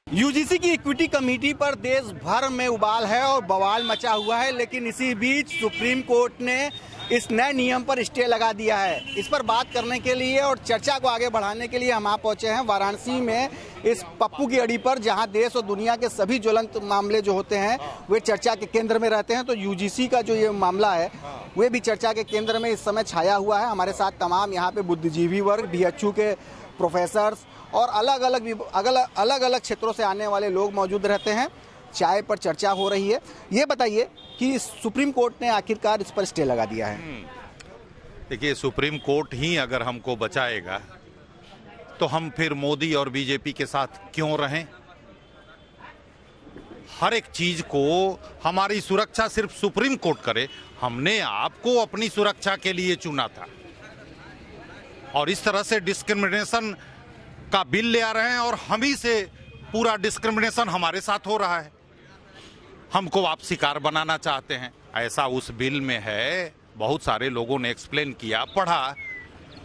UGC की equity committee पर देश भर में उबाल है और बवाल मचा हुआ है, लेकिन इसी बीच सुप्रीम कोर्ट ने इस नए नियम पर स्टे लगा दिया है। इस पर बात करने के लिए और चर्चा को आगे बढ़ाने के लिए हम आप पहुंचे हैं वाराणसी में इस पप्पू की अड़ी पर, जहां देश और दुनिया के सभी ज्वलंत मामले जो होते हैं वे चर्चा के केंद्र में रहते हैं। तो यूजीसी का जो ये मामला है वे भी चर्चा के केंद्र में इस समय छाया हुआ है। हमारे साथ तमाम यहाँ पे बुद्धिजीवी वर्ग, बीएचयू के प्रोफेसर्स और अलग अलग क्षेत्रों से आने वाले लोग मौजूद रहते हैं। चाय पर चर्चा हो रही है। ये बताइए कि सुप्रीम कोर्ट ने आखिरकार इस पर स्टे लगा दिया है। देखिए, सुप्रीम कोर्ट ही अगर हमको बचाएगा तो हम फिर मोदी और बीजेपी के साथ क्यों रहें? हर एक चीज को हमारी सुरक्षा सिर्फ सुप्रीम कोर्ट करे। हमने आपको अपनी सुरक्षा के लिए चुना था और इस तरह से डिस्क्रिमिनेशन का बिल ले आ रहे हैं और हम ही से पूरा डिस्क्रिमिनेशन हमारे साथ हो रहा है। हमको आप शिकार बनाना चाहते हैं, ऐसा उस बिल में है। बहुत सारे लोगों ने एक्सप्लेन किया, पढ़ा,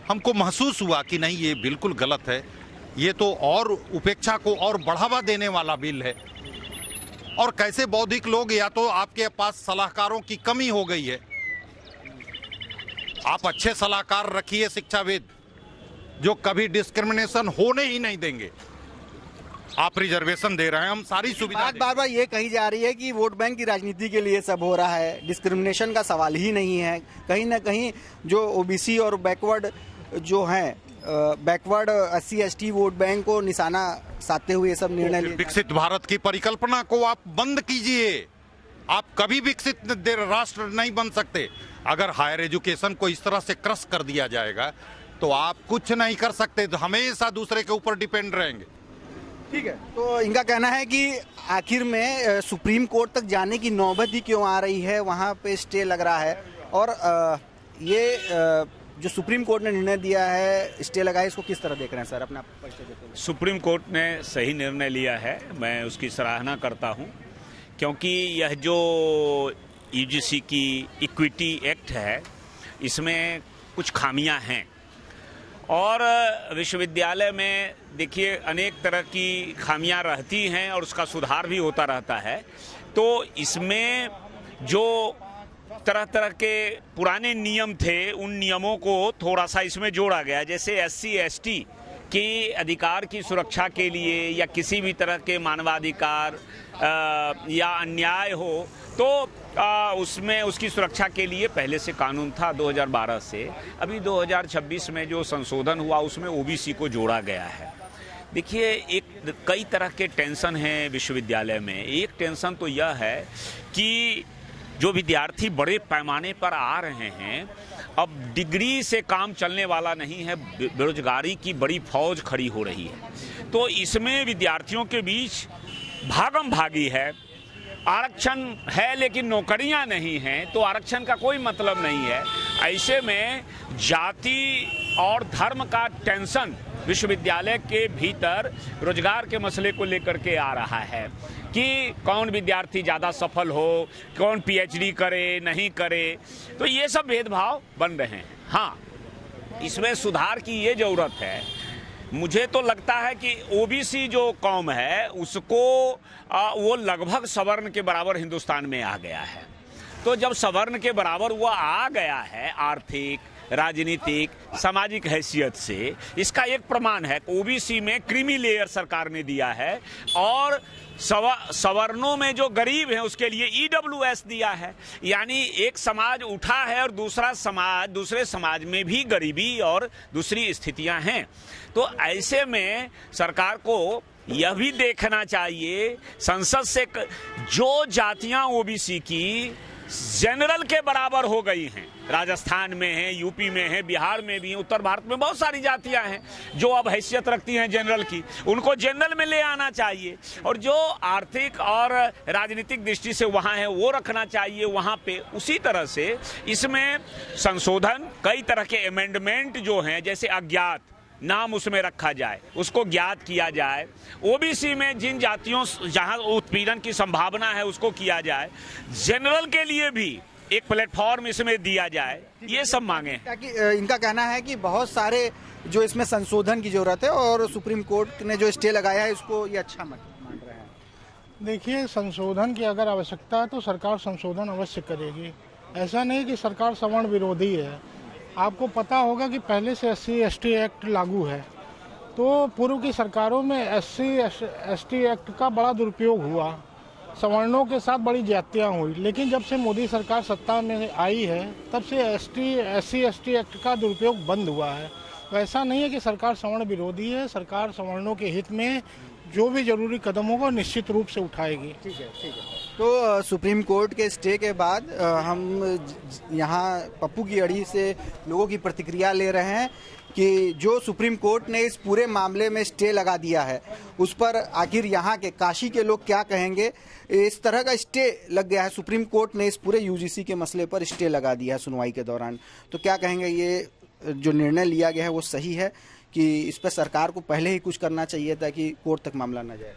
हमको महसूस हुआ कि नहीं, ये बिल्कुल गलत है। ये तो और उपेक्षा को और बढ़ावा देने वाला बिल है। और कैसे बौद्धिक लोग, या तो आपके पास सलाहकारों की कमी हो गई है। आप अच्छे सलाहकार रखिए, शिक्षाविद, जो कभी डिस्क्रिमिनेशन होने ही नहीं देंगे। आप रिजर्वेशन दे रहे हैं, हम सारी सुविधा। बार बार ये कही जा रही है कि वोट बैंक की राजनीति के लिए सब हो रहा है, डिस्क्रिमिनेशन का सवाल ही नहीं है। कहीं ना कहीं जो ओबीसी और बैकवर्ड जो हैं, बैकवर्ड SC/ST वोट बैंक को निशाना साधते हुए सब निर्णय लिए। विकसित भारत की परिकल्पना को आप बंद कीजिए। आप कभी विकसित राष्ट्र नहीं बन सकते। अगर हायर एजुकेशन को इस तरह से क्रश कर दिया जाएगा तो आप कुछ नहीं कर सकते, तो हमेशा दूसरे के ऊपर डिपेंड रहेंगे। ठीक है, तो इनका कहना है कि आखिर में सुप्रीम कोर्ट तक जाने की नौबत ही क्यों आ रही है, वहाँ पे स्टे लग रहा है। और ये जो सुप्रीम कोर्ट ने निर्णय दिया है, स्टे लगा है, इसको किस तरह देख रहे हैं सर? अपना परिचय देते हैं। सुप्रीम कोर्ट ने सही निर्णय लिया है, मैं उसकी सराहना करता हूँ, क्योंकि यह जो यूजीसी की इक्विटी एक्ट है इसमें कुछ खामियां हैं और विश्वविद्यालय में देखिए अनेक तरह की खामियां रहती हैं और उसका सुधार भी होता रहता है। तो इसमें जो तरह तरह के पुराने नियम थे उन नियमों को थोड़ा सा इसमें जोड़ा गया। जैसे SC/ST के अधिकार की सुरक्षा के लिए या किसी भी तरह के मानवाधिकार या अन्याय हो तो उसमें उसकी सुरक्षा के लिए पहले से कानून था 2012 से। अभी 2026 में जो संशोधन हुआ उसमें ओबीसी को जोड़ा गया है। देखिए, कई तरह के टेंशन हैं विश्वविद्यालय में। एक टेंशन तो यह है कि जो विद्यार्थी बड़े पैमाने पर आ रहे हैं, अब डिग्री से काम चलने वाला नहीं है, बेरोजगारी की बड़ी फौज खड़ी हो रही है। तो इसमें विद्यार्थियों के बीच भागम भागी है। आरक्षण है लेकिन नौकरियां नहीं हैं, तो आरक्षण का कोई मतलब नहीं है। ऐसे में जाति और धर्म का टेंशन विश्वविद्यालय के भीतर रोजगार के मसले को लेकर के आ रहा है कि कौन विद्यार्थी ज़्यादा सफल हो, कौन PhD करे नहीं करे, तो ये सब भेदभाव बन रहे हैं। हाँ, इसमें सुधार की ये ज़रूरत है। मुझे तो लगता है कि ओबीसी जो कौम है उसको वो लगभग सवर्ण के बराबर हिंदुस्तान में आ गया है। तो जब सवर्ण के बराबर वो आ गया है आर्थिक, राजनीतिक, सामाजिक हैसियत से, इसका एक प्रमाण है ओबीसी में क्रीमी लेयर सरकार ने दिया है और सवर्णों में जो गरीब हैं उसके लिए EWS दिया है। यानी एक समाज उठा है और दूसरे समाज में भी गरीबी और दूसरी स्थितियां हैं। तो ऐसे में सरकार को यह भी देखना चाहिए संसद से जो जातियां ओबीसी की जनरल के बराबर हो गई हैं, राजस्थान में है, यूपी में है, बिहार में भी, उत्तर भारत में बहुत सारी जातियां हैं जो अब हैसियत रखती हैं जनरल की, उनको जनरल में ले आना चाहिए। और जो आर्थिक और राजनीतिक दृष्टि से वहां है वो रखना चाहिए वहां पे। उसी तरह से इसमें संशोधन, कई तरह के अमेंडमेंट जो हैं, जैसे अज्ञात नाम उसमें रखा जाए, उसको ज्ञात किया जाए। ओबीसी में जिन जातियों जहां उत्पीड़न की संभावना है उसको किया जाए। जनरल के लिए भी एक प्लेटफॉर्म इसमें दिया जाए, ये सब मांगे। ताकि इनका कहना है कि बहुत सारे जो इसमें संशोधन की जरूरत है और सुप्रीम कोर्ट ने जो स्टे लगाया है इसको ये अच्छा मत देखिए, संशोधन की अगर आवश्यकता है तो सरकार संशोधन अवश्य करेगी। ऐसा नहीं कि सरकार सवर्ण विरोधी है। आपको पता होगा कि पहले से SC/ST एक्ट लागू है, तो पूर्व की सरकारों में SC/ST एक्ट का बड़ा दुरुपयोग हुआ, सवर्णों के साथ बड़ी ज्यादतियाँ हुई। लेकिन जब से मोदी सरकार सत्ता में आई है तब से SC/ST एक्ट का दुरुपयोग बंद हुआ है। तो ऐसा नहीं है कि सरकार सवर्ण विरोधी है। सरकार सवर्णों के हित में जो भी जरूरी कदम होगा निश्चित रूप से उठाएगी। ठीक है। तो सुप्रीम कोर्ट के स्टे के बाद हम यहाँ पप्पू की अड़ी से लोगों की प्रतिक्रिया ले रहे हैं कि जो सुप्रीम कोर्ट ने इस पूरे मामले में स्टे लगा दिया है उस पर आखिर यहाँ के काशी के लोग क्या कहेंगे। इस तरह का स्टे लग गया है, सुप्रीम कोर्ट ने इस पूरे UGC के मसले पर स्टे लगा दिया है सुनवाई के दौरान, तो क्या कहेंगे ये जो निर्णय लिया गया है वो सही है कि इस पर सरकार को पहले ही कुछ करना चाहिए था कि कोर्ट तक मामला न जाए?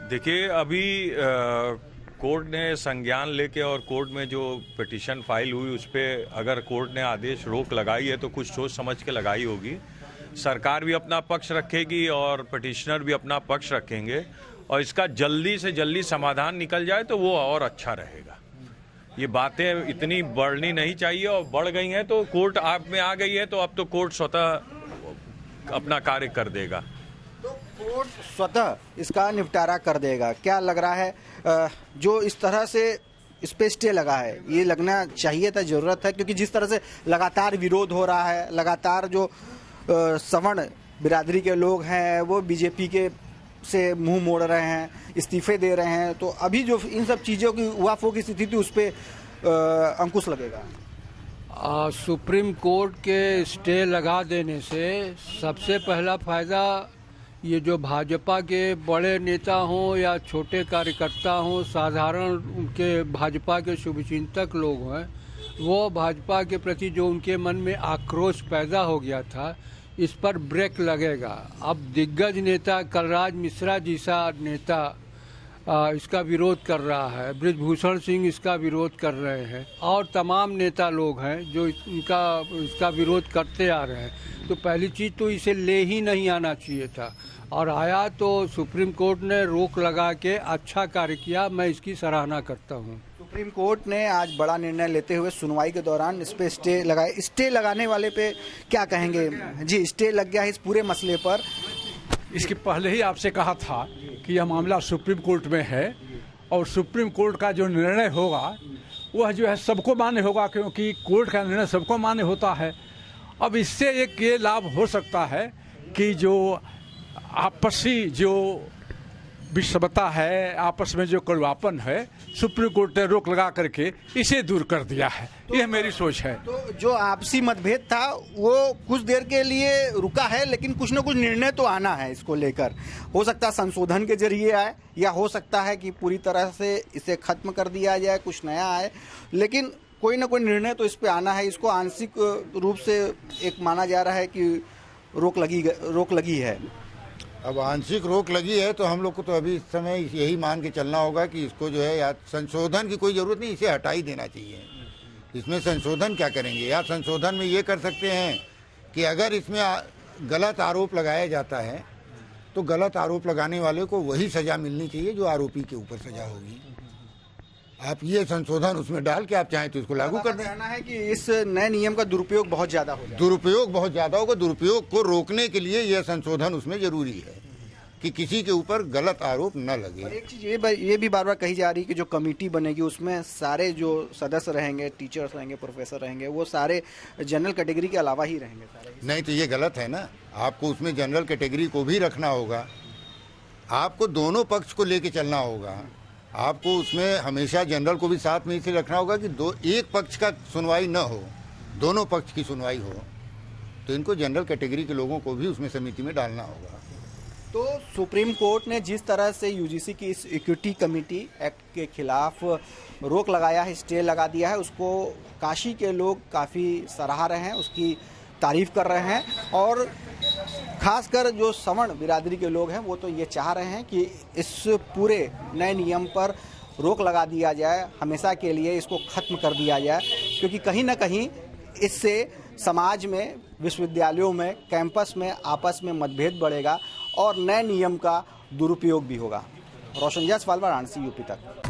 देखिए, अभी कोर्ट ने संज्ञान लेके और कोर्ट में जो पिटीशन फाइल हुई उस पर अगर कोर्ट ने आदेश रोक लगाई है तो कुछ सोच समझ के लगाई होगी। सरकार भी अपना पक्ष रखेगी और पिटिशनर भी अपना पक्ष रखेंगे और इसका जल्दी से जल्दी समाधान निकल जाए तो वो और अच्छा रहेगा। ये बातें इतनी बढ़नी नहीं चाहिए और बढ़ गई हैं तो कोर्ट आप में आ गई है तो अब तो कोर्ट स्वतः अपना कार्य कर देगा। तो कोर्ट स्वतः इसका निपटारा कर देगा। क्या लग रहा है जो इस तरह से इस पे स्टे लगा है ये लगना चाहिए था, जरूरत है? क्योंकि जिस तरह से लगातार विरोध हो रहा है, लगातार जो सवर्ण बिरादरी के लोग हैं वो बीजेपी के से मुंह मोड़ रहे हैं, इस्तीफे दे रहे हैं, तो अभी जो इन सब चीज़ों की उहापोह की स्थिति थी उस पर अंकुश लगेगा। सुप्रीम कोर्ट के स्टे लगा देने से सबसे पहला फायदा ये जो भाजपा के बड़े नेता हों या छोटे कार्यकर्ता हों, साधारण उनके भाजपा के शुभचिंतक लोग हैं, वो भाजपा के प्रति जो उनके मन में आक्रोश पैदा हो गया था इस पर ब्रेक लगेगा। अब दिग्गज नेता कलराज मिश्रा जैसा नेता इसका विरोध कर रहा है, बृजभूषण सिंह इसका विरोध कर रहे हैं और तमाम नेता लोग हैं जो इसका विरोध करते आ रहे हैं। तो पहली चीज़ तो इसे ले ही नहीं आना चाहिए था और आया तो सुप्रीम कोर्ट ने रोक लगा के अच्छा कार्य किया, मैं इसकी सराहना करता हूँ। सुप्रीम कोर्ट ने आज बड़ा निर्णय लेते हुए सुनवाई के दौरान इस पे स्टे लगाए। स्टे लगाने वाले पे क्या कहेंगे? जी, स्टे लग गया है इस पूरे मसले पर। इसके पहले ही आपसे कहा था कि यह मामला सुप्रीम कोर्ट में है और सुप्रीम कोर्ट का जो निर्णय होगा वह जो है सबको मान्य होगा, क्योंकि कोर्ट का निर्णय सबको मान्य होता है। अब इससे एक ये लाभ हो सकता है कि जो आपसी जो विषमता है, आपस में जो कड़वापन है, सुप्रीम कोर्ट ने रोक लगा करके इसे दूर कर दिया है। यह मेरी सोच है। तो जो आपसी मतभेद था वो कुछ देर के लिए रुका है, लेकिन कुछ न कुछ निर्णय तो आना है इसको लेकर। हो सकता है संशोधन के जरिए आए या हो सकता है कि पूरी तरह से इसे खत्म कर दिया जाए, कुछ नया आए, लेकिन कोई ना कोई निर्णय तो इस पे आना है। इसको आंशिक रूप से एक माना जा रहा है कि रोक लगी है। अब आंशिक रोक लगी है तो हम लोग को तो अभी इस समय यही मान के चलना होगा कि इसको जो है या संशोधन की कोई ज़रूरत नहीं, इसे हटा ही देना चाहिए। इसमें संशोधन क्या करेंगे? या संशोधन में ये कर सकते हैं कि अगर इसमें गलत आरोप लगाया जाता है तो गलत आरोप लगाने वाले को वही सज़ा मिलनी चाहिए जो आरोपी के ऊपर सज़ा होगी। आप ये संशोधन उसमें डाल के आप चाहें तो इसको लागू कर दें। कहना है कि इस नए नियम का दुरुपयोग बहुत ज़्यादा होगा। दुरुपयोग बहुत ज़्यादा होगा। दुरुपयोग को रोकने के लिए यह संशोधन उसमें जरूरी है कि किसी के ऊपर गलत आरोप न लगे। और एक चीज़ ये भी बार बार कही जा रही है कि जो कमेटी बनेगी उसमें सारे जो सदस्य रहेंगे, टीचर्स रहेंगे, प्रोफेसर रहेंगे, वो सारे जनरल कैटेगरी के अलावा ही रहेंगे सारे। नहीं तो ये गलत है ना। आपको उसमें जनरल कैटेगरी को भी रखना होगा, आपको दोनों पक्ष को लेके चलना होगा। आपको उसमें हमेशा जनरल को भी साथ में इसे रखना होगा कि एक पक्ष का सुनवाई न हो, दोनों पक्ष की सुनवाई हो। तो इनको जनरल कैटेगरी के लोगों को भी उसमें समिति में डालना होगा। तो सुप्रीम कोर्ट ने जिस तरह से UGC की इस इक्विटी कमेटी एक्ट के खिलाफ रोक लगाया है, स्टे लगा दिया है, उसको काशी के लोग काफ़ी सराह रहे हैं, उसकी तारीफ कर रहे हैं और खासकर जो सवर्ण बिरादरी के लोग हैं वो तो ये चाह रहे हैं कि इस पूरे नए नियम पर रोक लगा दिया जाए, हमेशा के लिए इसको ख़त्म कर दिया जाए, क्योंकि कहीं ना कहीं इससे समाज में, विश्वविद्यालयों में, कैंपस में आपस में मतभेद बढ़ेगा और नए नियम का दुरुपयोग भी होगा। रोशन जायसवाल, वाराणसी, यूपी तक।